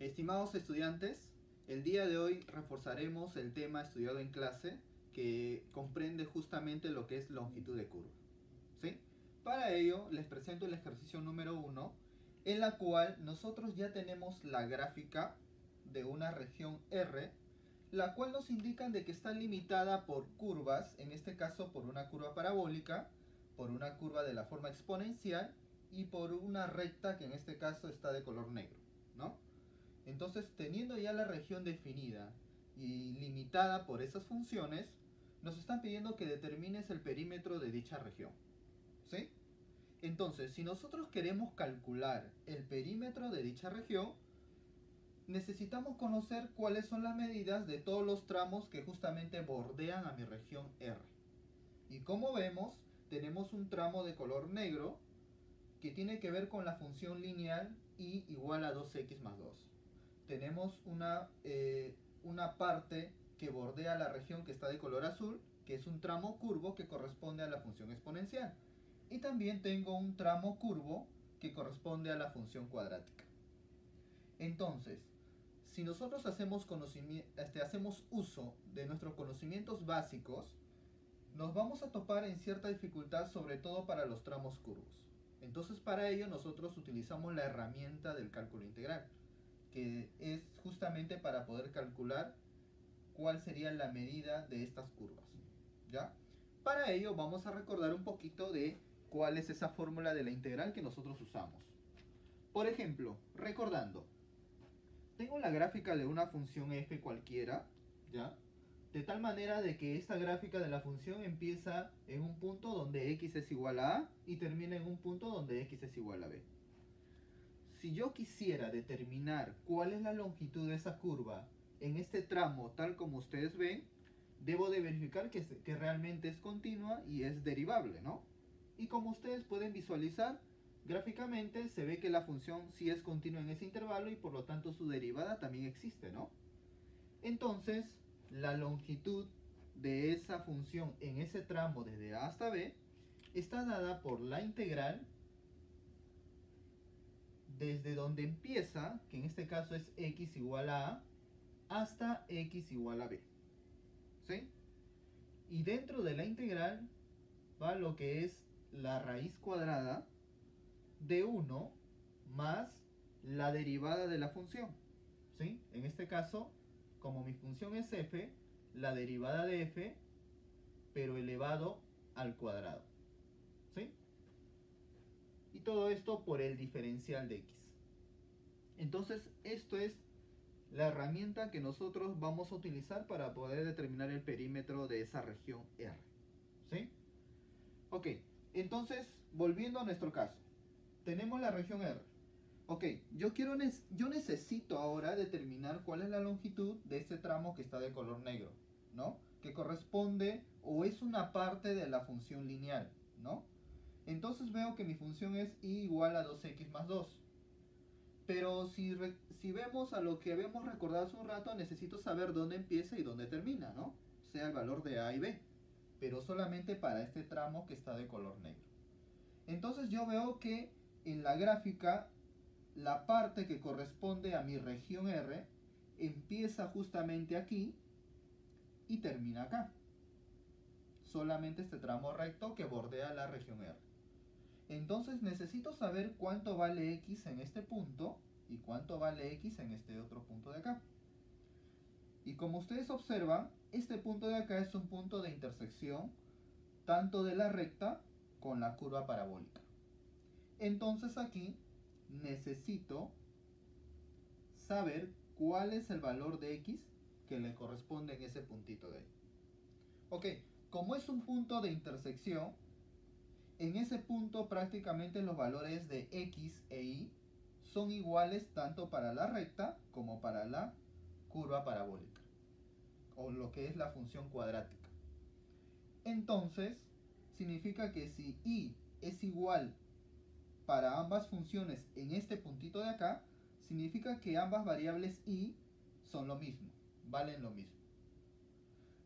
Estimados estudiantes, el día de hoy reforzaremos el tema estudiado en clase que comprende justamente lo que es longitud de curva. ¿Sí? Para ello les presento el ejercicio número 1, en la cual nosotros ya tenemos la gráfica de una región R, la cual nos indica de que está limitada por curvas, en este caso por una curva parabólica, por una curva de la forma exponencial y por una recta que en este caso está de color negro, ¿no? Entonces, teniendo ya la región definida y limitada por esas funciones, nos están pidiendo que determines el perímetro de dicha región. ¿Sí? Entonces, si nosotros queremos calcular el perímetro de dicha región, necesitamos conocer cuáles son las medidas de todos los tramos que justamente bordean a mi región R. Y como vemos, tenemos un tramo de color negro que tiene que ver con la función lineal y igual a 2x más 2. Tenemos una parte que bordea la región que está de color azul, que es un tramo curvo que corresponde a la función exponencial. Y también tengo un tramo curvo que corresponde a la función cuadrática. Entonces, si nosotros hacemos uso de nuestros conocimientos básicos, nos vamos a topar en cierta dificultad, sobre todo para los tramos curvos. Entonces, para ello nosotros utilizamos la herramienta del cálculo integral, que es justamente para poder calcular cuál sería la medida de estas curvas. ¿Ya? Para ello vamos a recordar un poquito de cuál es esa fórmula de la integral que nosotros usamos. Por ejemplo, recordando, tengo la gráfica de una función f cualquiera, ¿ya? De tal manera de que esta gráfica de la función empieza en un punto donde x es igual a a y termina en un punto donde x es igual a b. Si yo quisiera determinar cuál es la longitud de esa curva en este tramo tal como ustedes ven, debo de verificar que realmente es continua y es derivable, ¿no? Y como ustedes pueden visualizar, gráficamente se ve que la función sí es continua en ese intervalo y por lo tanto su derivada también existe, ¿no? Entonces, la longitud de esa función en ese tramo desde a hasta b está dada por la integral desde donde empieza, que en este caso es x igual a a, hasta x igual a b. ¿Sí? Y dentro de la integral va lo que es la raíz cuadrada de 1 más la derivada de la función. ¿Sí? En este caso, como mi función es f, la derivada de f, pero elevado al cuadrado. ¿Sí? Y todo esto por el diferencial de x. Entonces, esto es la herramienta que nosotros vamos a utilizar para poder determinar el perímetro de esa región R. ¿Sí? Ok, entonces, volviendo a nuestro caso. Tenemos la región R. Ok, yo necesito ahora determinar cuál es la longitud de este tramo que está de color negro, ¿no? Que corresponde o es una parte de la función lineal, ¿no? Entonces veo que mi función es y igual a 2x más 2. Pero si vemos a lo que habíamos recordado hace un rato, necesito saber dónde empieza y dónde termina, ¿no? Sea el valor de a y b, pero solamente para este tramo que está de color negro. Entonces yo veo que en la gráfica la parte que corresponde a mi región R empieza justamente aquí y termina acá. Solamente este tramo recto que bordea la región R. Entonces necesito saber cuánto vale x en este punto y cuánto vale x en este otro punto de acá. Y como ustedes observan, este punto de acá es un punto de intersección tanto de la recta con la curva parabólica. Entonces aquí necesito saber cuál es el valor de x que le corresponde en ese puntito de ahí. Ok, como es un punto de intersección, en ese punto prácticamente los valores de x e y son iguales tanto para la recta como para la curva parabólica, o lo que es la función cuadrática. Entonces, significa que si y es igual para ambas funciones en este puntito de acá, significa que ambas variables y son lo mismo, valen lo mismo.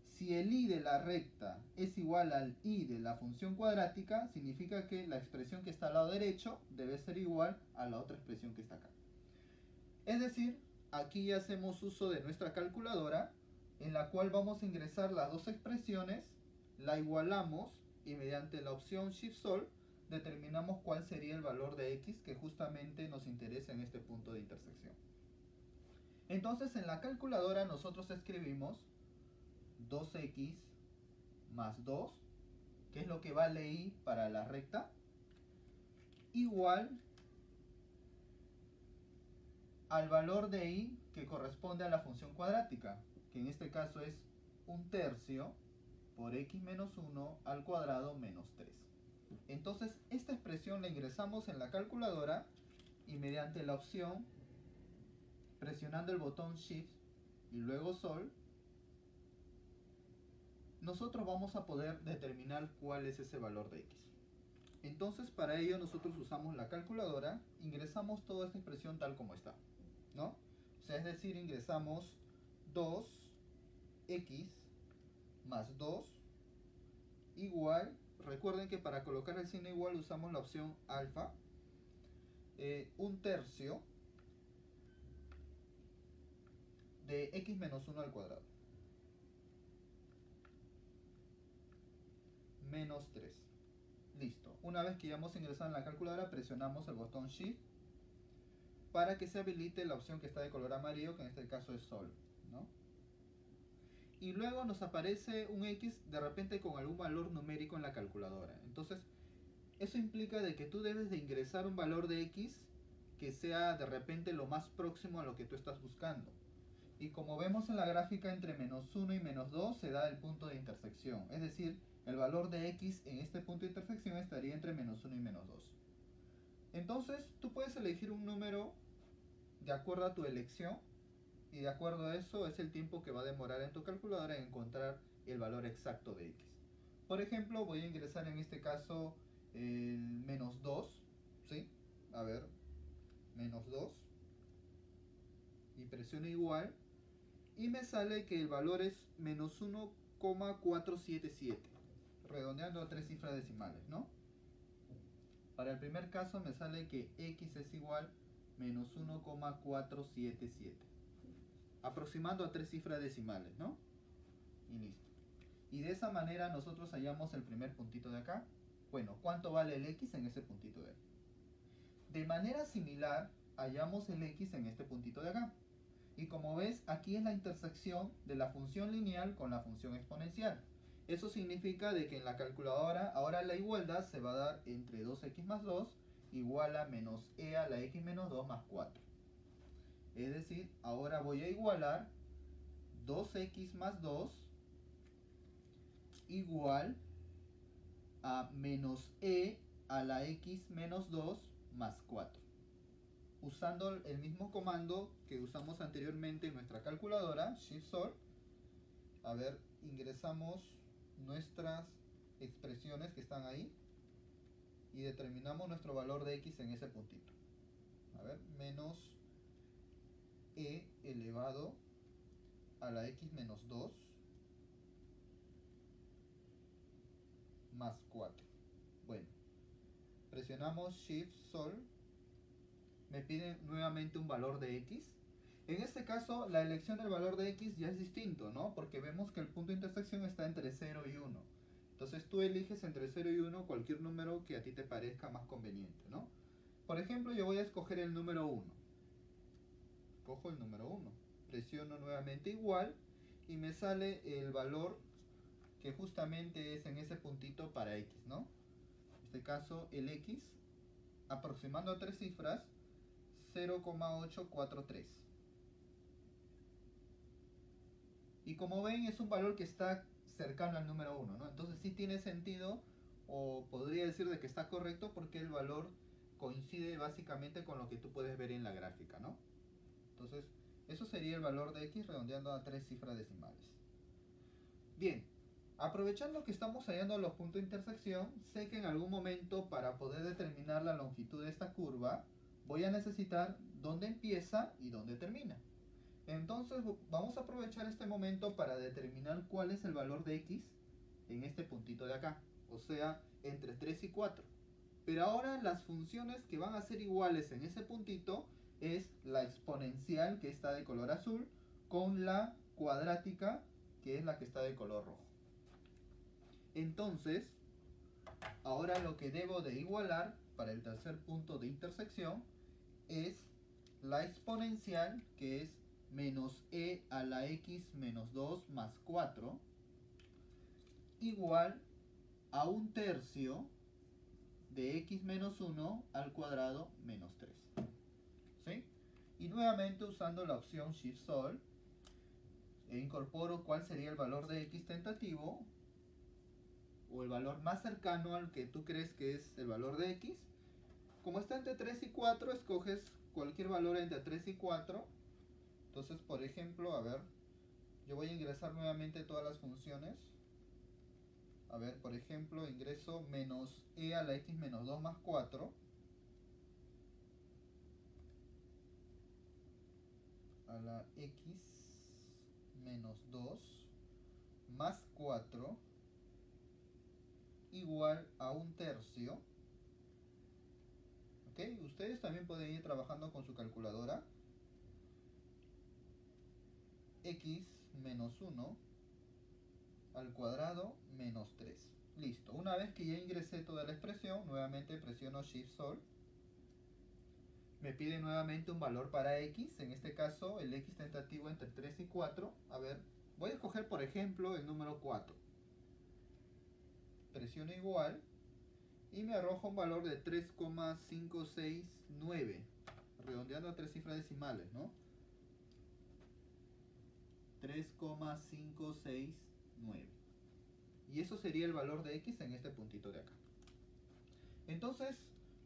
Si el y de la recta es igual al y de la función cuadrática, significa que la expresión que está al lado derecho debe ser igual a la otra expresión que está acá. Es decir, aquí ya hacemos uso de nuestra calculadora, en la cual vamos a ingresar las dos expresiones, la igualamos y mediante la opción Shift Sol determinamos cuál sería el valor de x que justamente nos interesa en este punto de intersección. Entonces en la calculadora nosotros escribimos 2x más 2, que es lo que vale y para la recta, igual al valor de y que corresponde a la función cuadrática, que en este caso es 1/3 por x menos 1 al cuadrado menos 3. Entonces esta expresión la ingresamos en la calculadora y mediante la opción, presionando el botón Shift y luego Sol, nosotros vamos a poder determinar cuál es ese valor de x. Entonces para ello nosotros usamos la calculadora, ingresamos toda esta expresión tal como está, ¿no? O sea, es decir, ingresamos 2x más 2 igual, recuerden que para colocar el signo igual usamos la opción alfa, 1/3 de x menos 1 al cuadrado, menos 3. Listo. Una vez que ya hemos ingresado en la calculadora, presionamos el botón Shift para que se habilite la opción que está de color amarillo, que en este caso es Sol, ¿no? Y luego nos aparece un x de repente con algún valor numérico en la calculadora. Entonces, eso implica de que tú debes de ingresar un valor de x que sea de repente lo más próximo a lo que tú estás buscando. Y como vemos en la gráfica, entre menos 1 y menos 2 se da el punto de intersección. Es decir, el valor de x en este punto de intersección estaría entre menos 1 y menos 2. Entonces, tú puedes elegir un número de acuerdo a tu elección, y de acuerdo a eso es el tiempo que va a demorar en tu calculadora en encontrar el valor exacto de x. Por ejemplo, voy a ingresar en este caso el menos 2, ¿sí? A ver, menos 2, y presiono igual, y me sale que el valor es menos 1,477, redondeando a 3 cifras decimales, ¿no? Para el primer caso me sale que x es igual menos 1,477, aproximando a 3 cifras decimales, ¿no? Y listo. Y de esa manera nosotros hallamos el primer puntito de acá. Bueno, ¿cuánto vale el x en ese puntito de aquí? De manera similar, hallamos el x en este puntito de acá. Y como ves, aquí es la intersección de la función lineal con la función exponencial. Eso significa de que en la calculadora ahora la igualdad se va a dar entre 2x más 2 igual a menos e a la x menos 2 más 4. Es decir, ahora voy a igualar 2x más 2 igual a menos e a la x menos 2 más 4. Usando el mismo comando que usamos anteriormente en nuestra calculadora, Shift Sol, a ver, ingresamos nuestras expresiones que están ahí y determinamos nuestro valor de x en ese puntito. A ver, menos e elevado a la x menos 2 más 4. Bueno, presionamos Shift Sol, me pide nuevamente un valor de x. En este caso, la elección del valor de x ya es distinto, ¿no? Porque vemos que el punto de intersección está entre 0 y 1. Entonces tú eliges entre 0 y 1 cualquier número que a ti te parezca más conveniente, ¿no? Por ejemplo, yo voy a escoger el número 1. Cojo el número 1. Presiono nuevamente igual y me sale el valor que justamente es en ese puntito para x, ¿no? En este caso, el x, aproximando a 3 cifras, 0,843. Y como ven, es un valor que está cercano al número 1, ¿no? Entonces sí tiene sentido, o podría decir de que está correcto, porque el valor coincide básicamente con lo que tú puedes ver en la gráfica, ¿no? Entonces, eso sería el valor de x redondeando a 3 cifras decimales. Bien, aprovechando que estamos hallando los puntos de intersección, sé que en algún momento para poder determinar la longitud de esta curva, voy a necesitar dónde empieza y dónde termina. Entonces vamos a aprovechar este momento para determinar cuál es el valor de x en este puntito de acá, o sea, entre 3 y 4. Pero ahora las funciones que van a ser iguales en ese puntito es la exponencial, que está de color azul, con la cuadrática, que es la que está de color rojo. Entonces, ahora lo que debo de igualar para el tercer punto de intersección es la exponencial, que es menos e a la x menos 2 más 4, igual a un tercio de x menos 1 al cuadrado menos 3. ¿Sí? Y nuevamente usando la opción Shift Solve, incorporo cuál sería el valor de x tentativo, o el valor más cercano al que tú crees que es el valor de x. Como está entre 3 y 4, escoges cualquier valor entre 3 y 4. Entonces, por ejemplo, a ver, yo voy a ingresar nuevamente todas las funciones. A ver, por ejemplo, ingreso menos e a la x menos 2 más 4. A la x menos 2 más 4 igual a un tercio. ¿Ok? Ustedes también pueden ir trabajando con su calculadora. X menos 1 al cuadrado menos 3. Listo. Una vez que ya ingresé toda la expresión, nuevamente presiono Shift Solve. Me pide nuevamente un valor para x, en este caso el x tentativo entre 3 y 4. A ver, voy a escoger por ejemplo el número 4. Presiono igual y me arroja un valor de 3,569, redondeando a 3 cifras decimales, ¿no? 3,569. Y eso sería el valor de x en este puntito de acá. Entonces,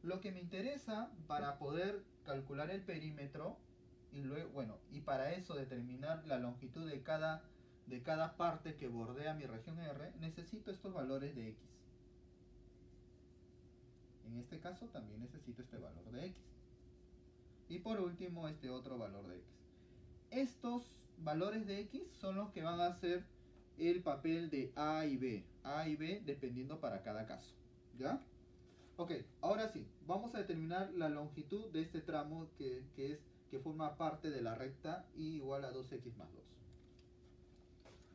lo que me interesa para poder calcular el perímetro y luego, bueno, y para eso determinar la longitud de cada parte que bordea mi región R, necesito estos valores de x. En este caso también necesito este valor de x. Y por último, este otro valor de x. Estos valores de x son los que van a hacer el papel de A y B. A y B dependiendo para cada caso. ¿Ya? Ok, ahora sí, vamos a determinar la longitud de este tramo que forma parte de la recta y igual a 2x más 2.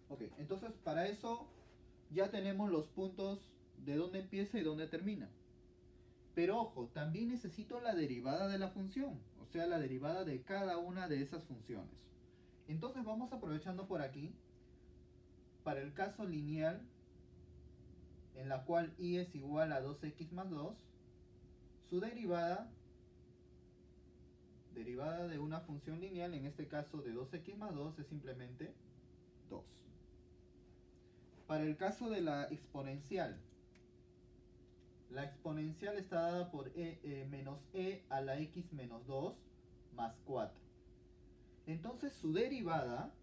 Ok, entonces para eso ya tenemos los puntos de dónde empieza y dónde termina. Pero ojo, también necesito la derivada de la función, o sea, la derivada de cada una de esas funciones. Entonces vamos aprovechando por aquí, para el caso lineal, en la cual y es igual a 2x más 2, su derivada de una función lineal, en este caso de 2x más 2, es simplemente 2. Para el caso de la exponencial está dada por menos e a la x menos 2 más 4. Entonces su derivada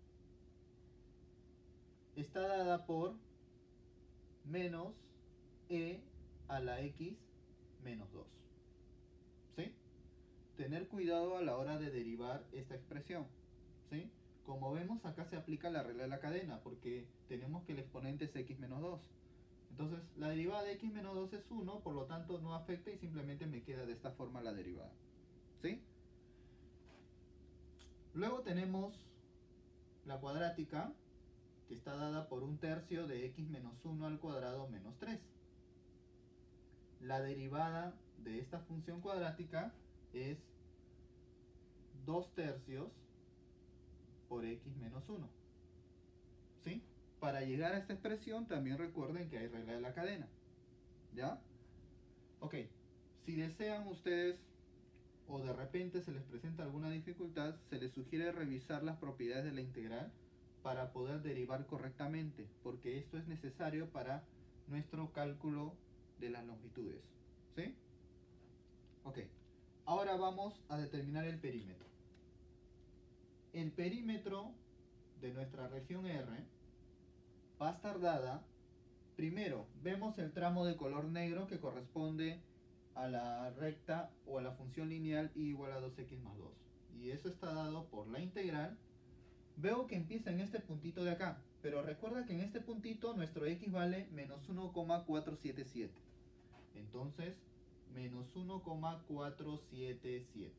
está dada por menos e a la x menos 2. ¿Sí? Tener cuidado a la hora de derivar esta expresión. ¿Sí? Como vemos, acá se aplica la regla de la cadena, porque tenemos que el exponente es x menos 2. Entonces, la derivada de x menos 2 es 1, por lo tanto no afecta y simplemente me queda de esta forma la derivada. ¿Sí? Luego tenemos la cuadrática, que está dada por un tercio de x menos 1 al cuadrado menos 3. La derivada de esta función cuadrática es 2 tercios por x menos 1. ¿Sí? Para llegar a esta expresión también recuerden que hay regla de la cadena. ¿Ya? Ok, si desean ustedes o de repente se les presenta alguna dificultad, se les sugiere revisar las propiedades de la integral para poder derivar correctamente, porque esto es necesario para nuestro cálculo de las longitudes. ¿Sí? Ok, ahora vamos a determinar el perímetro. El perímetro de nuestra región R va a estar dada, primero, vemos el tramo de color negro que corresponde a la recta o a la función lineal y igual a 2x más 2. Y eso está dado por la integral. Veo que empieza en este puntito de acá, pero recuerda que en este puntito nuestro x vale menos 1,477. Entonces, menos 1,477.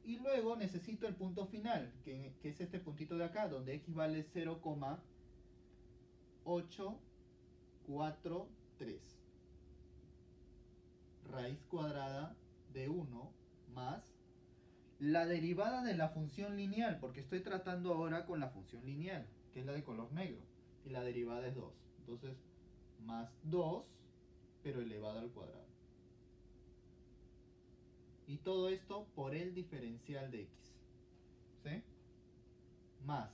Y luego necesito el punto final, que es este puntito de acá, donde x vale 0,843. Raíz cuadrada de 1 más la derivada de la función lineal, porque estoy tratando ahora con la función lineal, que es la de color negro, y la derivada es 2. Entonces, más 2, pero elevado al cuadrado. Y todo esto por el diferencial de x. ¿Sí? Más.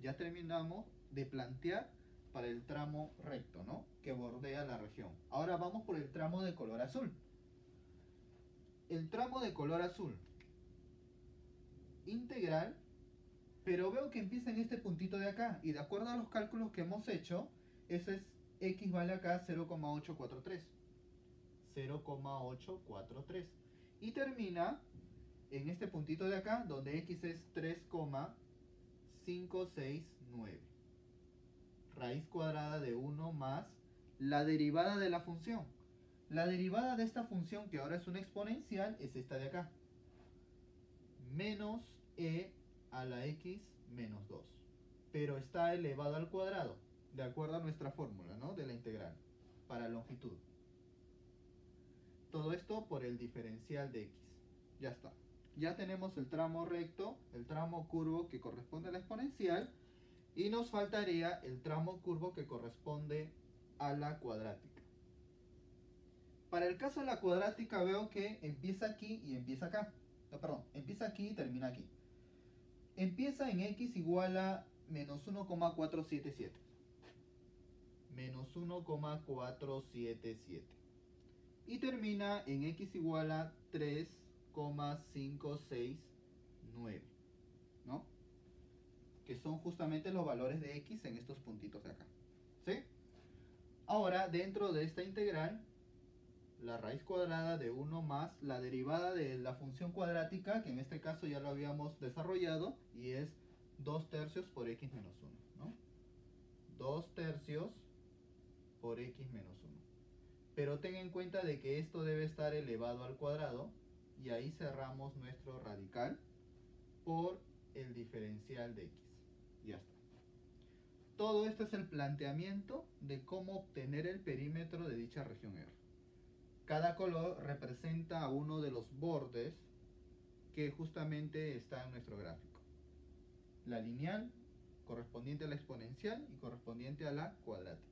Ya terminamos de plantear para el tramo recto, ¿no? Que bordea la región. Ahora vamos por el tramo de color azul. El tramo de color azul. Integral, pero veo que empieza en este puntito de acá. Y de acuerdo a los cálculos que hemos hecho, eso es x vale acá 0,843. 0,843. Y termina en este puntito de acá, donde x es 3,569. Raíz cuadrada de 1 más la derivada de la función. La derivada de esta función, que ahora es una exponencial, es esta de acá. Menos e a la x menos 2. Pero está elevado al cuadrado, de acuerdo a nuestra fórmula, ¿no? De la integral, para longitud. Todo esto por el diferencial de x. Ya está. Ya tenemos el tramo recto, el tramo curvo que corresponde a la exponencial, y nos faltaría el tramo curvo que corresponde a la cuadrática. Para el caso de la cuadrática veo que empieza aquí y empieza acá. No, perdón, empieza aquí y termina aquí. Empieza en x igual a menos 1,477. Menos 1,477. Y termina en x igual a 3,569. ¿No? Que son justamente los valores de x en estos puntitos de acá. ¿Sí? Ahora, dentro de esta integral, la raíz cuadrada de 1 más la derivada de la función cuadrática, que en este caso ya lo habíamos desarrollado, y es 2 tercios por x menos 1, ¿no? 2 tercios por x menos 1. Pero ten en cuenta de que esto debe estar elevado al cuadrado, y ahí cerramos nuestro radical por el diferencial de x. Ya está. Todo esto es el planteamiento de cómo obtener el perímetro de dicha región R. Cada color representa a uno de los bordes que justamente está en nuestro gráfico. La lineal, correspondiente a la exponencial y correspondiente a la cuadrática.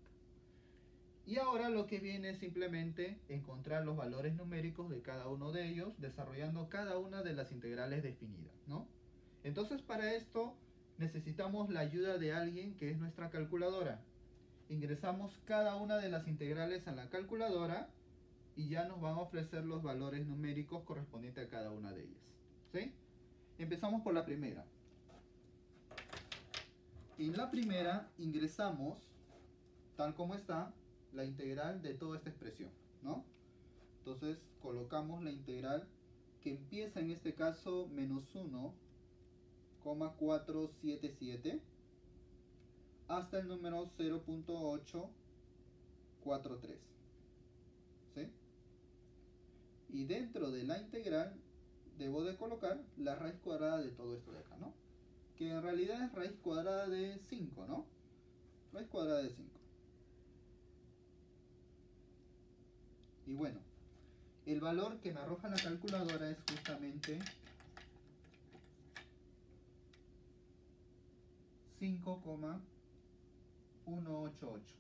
Y ahora lo que viene es simplemente encontrar los valores numéricos de cada uno de ellos, desarrollando cada una de las integrales definidas, ¿no? Entonces para esto necesitamos la ayuda de alguien que es nuestra calculadora. Ingresamos cada una de las integrales a la calculadora y ya nos van a ofrecer los valores numéricos correspondientes a cada una de ellas. ¿Sí? Empezamos por la primera. En la primera ingresamos, tal como está, la integral de toda esta expresión, ¿no? Entonces colocamos la integral que empieza en este caso menos 1,477 hasta el número 0,843. ¿Sí? Y dentro de la integral debo de colocar la raíz cuadrada de todo esto de acá, ¿no? Que en realidad es raíz cuadrada de 5, ¿no? Raíz cuadrada de 5. Y bueno, el valor que me arroja la calculadora es justamente 5,188.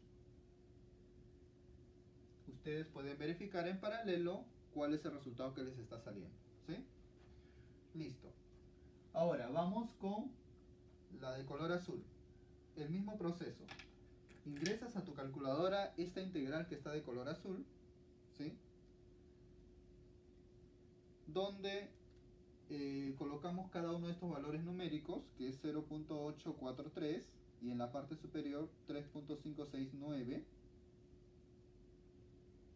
Ustedes pueden verificar en paralelo cuál es el resultado que les está saliendo. ¿Sí? Listo. Ahora vamos con la de color azul. El mismo proceso. Ingresas a tu calculadora esta integral que está de color azul, ¿sí? Donde colocamos cada uno de estos valores numéricos, que es 0,843 y en la parte superior 3,569.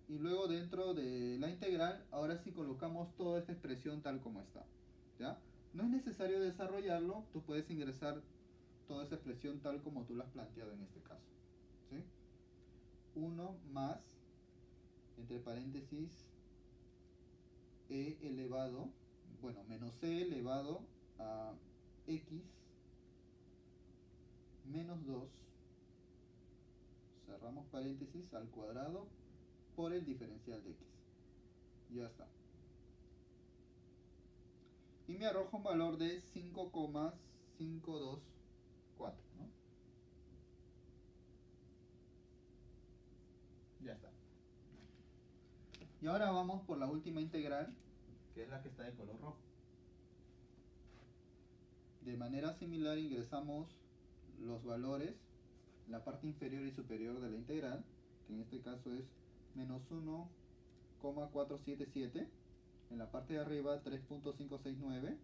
Y luego dentro de la integral, ahora sí colocamos toda esta expresión tal como está, ¿ya? No es necesario desarrollarlo, tú puedes ingresar toda esa expresión tal como tú la has planteado en este caso, ¿sí? 1 más, entre paréntesis, e elevado bueno, menos c elevado a x menos 2, cerramos paréntesis, al cuadrado por el diferencial de x. Ya está. Y me arroja un valor de 5,524, ¿no? Ya está. Y ahora vamos por la última integral, que es la que está de color rojo. De manera similar ingresamos los valores, la parte inferior y superior de la integral, que en este caso es menos 1,477, en la parte de arriba 3,569,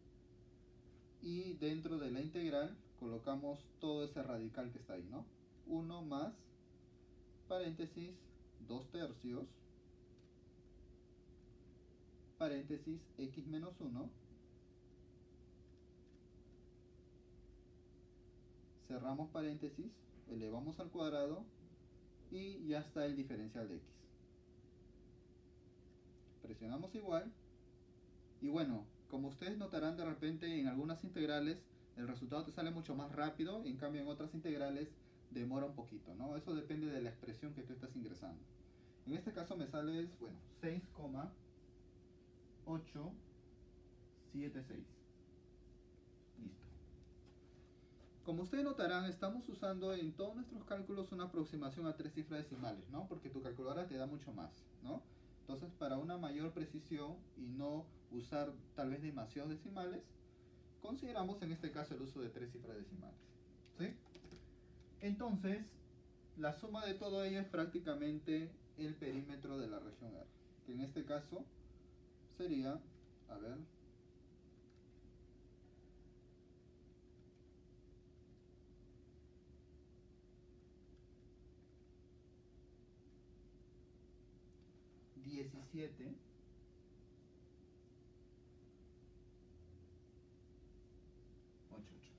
y dentro de la integral colocamos todo ese radical que está ahí, ¿no? 1 más, paréntesis, 2 tercios, paréntesis, x menos 1, cerramos paréntesis, elevamos al cuadrado y ya está el diferencial de x. Presionamos igual y bueno, como ustedes notarán, de repente en algunas integrales el resultado te sale mucho más rápido, en cambio en otras integrales demora un poquito, ¿no? Eso depende de la expresión que tú estás ingresando. En este caso me sale, bueno, 6,876. Listo. Como ustedes notarán, estamos usando en todos nuestros cálculos una aproximación a 3 cifras decimales, ¿no? Porque tu calculadora te da mucho más, ¿no? Entonces, para una mayor precisión y no usar tal vez demasiados decimales, consideramos en este caso el uso de 3 cifras decimales, ¿sí? Entonces, la suma de todo ello es prácticamente el perímetro de la región R, que en este caso sería, a ver, 17, 88.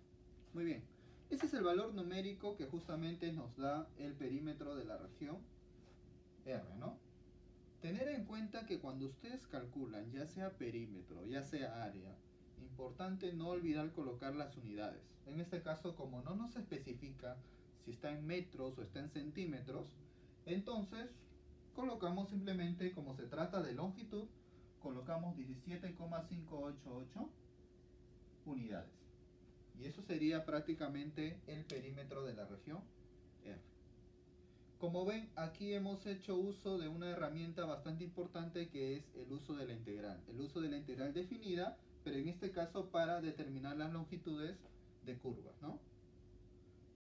Muy bien. Ese es el valor numérico que justamente nos da el perímetro de la región R, ¿no? Tener en cuenta que cuando ustedes calculan, ya sea perímetro, ya sea área, importante no olvidar colocar las unidades. En este caso, como no nos especifica si está en metros o está en centímetros, entonces colocamos simplemente, como se trata de longitud, colocamos 17,588 unidades. Y eso sería prácticamente el perímetro de la región R. Como ven, aquí hemos hecho uso de una herramienta bastante importante, que es el uso de la integral. El uso de la integral definida, pero en este caso para determinar las longitudes de curvas, ¿no?